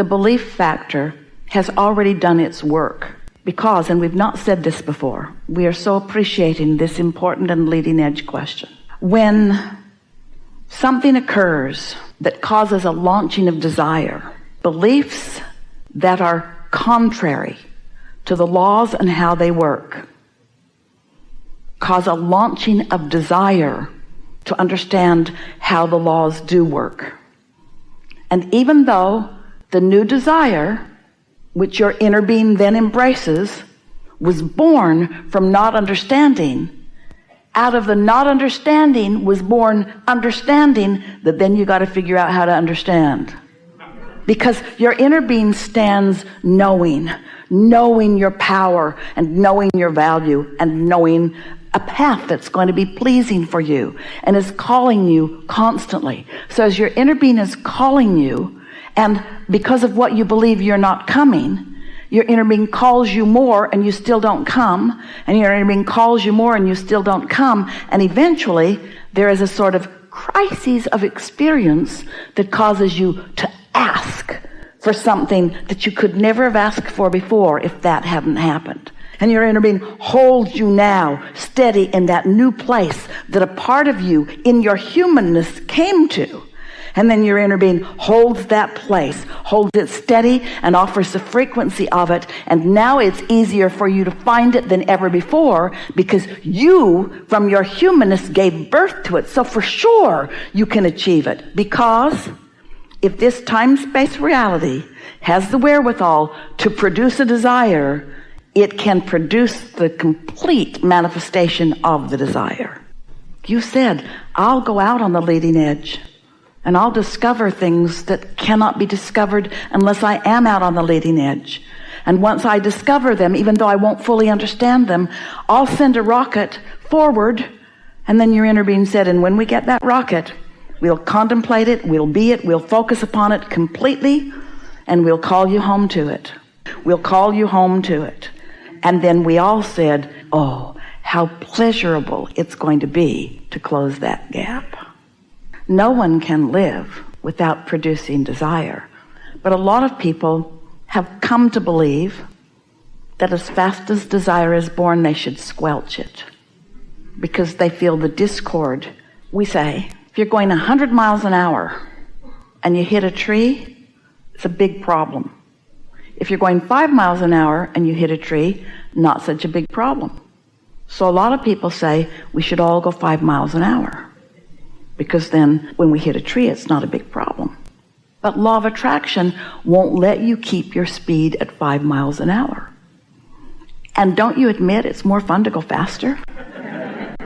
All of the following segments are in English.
the belief factor has already done its work. Because, and we've not said this before, we are so appreciating this important and leading edge question. When something occurs that causes a launching of desire, beliefs that are contrary to the laws and how they work cause a launching of desire to understand how the laws do work. And even though the new desire, which your inner being then embraces, was born from not understanding, out of the not understanding was born understanding that then you got to figure out how to understand. Because your inner being stands knowing your power and knowing your value and knowing a path that's going to be pleasing for you and is calling you constantly. So as your inner being is calling you, and because of what you believe you're not coming, your inner being calls you more and you still don't come, and your inner being calls you more and you still don't come, and eventually there is a sort of crisis of experience that causes you to ask for something that you could never have asked for before if that hadn't happened. And your inner being holds you now steady in that new place that a part of you in your humanness came to. And then your inner being holds that place, holds it steady, and offers the frequency of it. And now it's easier for you to find it than ever before, because you, from your humanness, gave birth to it. So for sure you can achieve it. Because if this time-space reality has the wherewithal to produce a desire, it can produce the complete manifestation of the desire. You said, I'll go out on the leading edge and I'll discover things that cannot be discovered unless I am out on the leading edge. And once I discover them, even though I won't fully understand them, I'll send a rocket forward. And then your inner being said, and when we get that rocket, we'll contemplate it, we'll be it, we'll focus upon it completely, and we'll call you home to it. We'll call you home to it. And then we all said, oh, how pleasurable it's going to be to close that gap. No one can live without producing desire. But a lot of people have come to believe that as fast as desire is born, they should squelch it, because they feel the discord. We say, if you're going 100 miles an hour and you hit a tree, it's a big problem. If you're going 5 miles an hour and you hit a tree, not such a big problem. So a lot of people say we should all go 5 miles an hour, because then when we hit a tree, it's not a big problem. But law of attraction won't let you keep your speed at 5 miles an hour. And don't you admit it's more fun to go faster?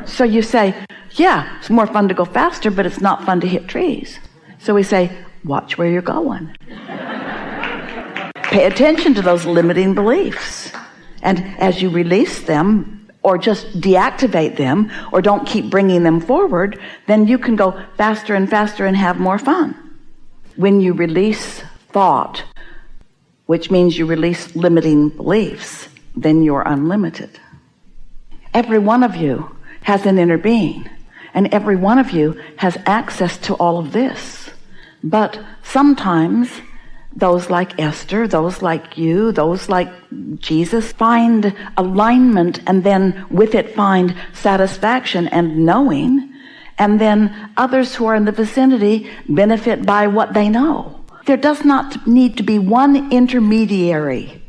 So you say, yeah, it's more fun to go faster, but it's not fun to hit trees. So we say, watch where you're going. Pay attention to those limiting beliefs. And as you release them, or just deactivate them, or don't keep bringing them forward, then you can go faster and faster and have more fun. When you release thought, which means you release limiting beliefs, then you're unlimited. Every one of you has an inner being, and every one of you has access to all of this. But sometimes those like Esther, those like you, those like Jesus find alignment, and then with it find satisfaction and knowing, and then others who are in the vicinity benefit by what they know. There does not need to be one intermediary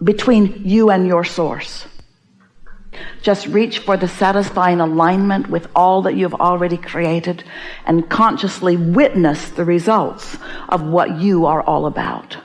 between you and your source. Just reach for the satisfying alignment with all that you've already created, and consciously witness the results of what you are all about.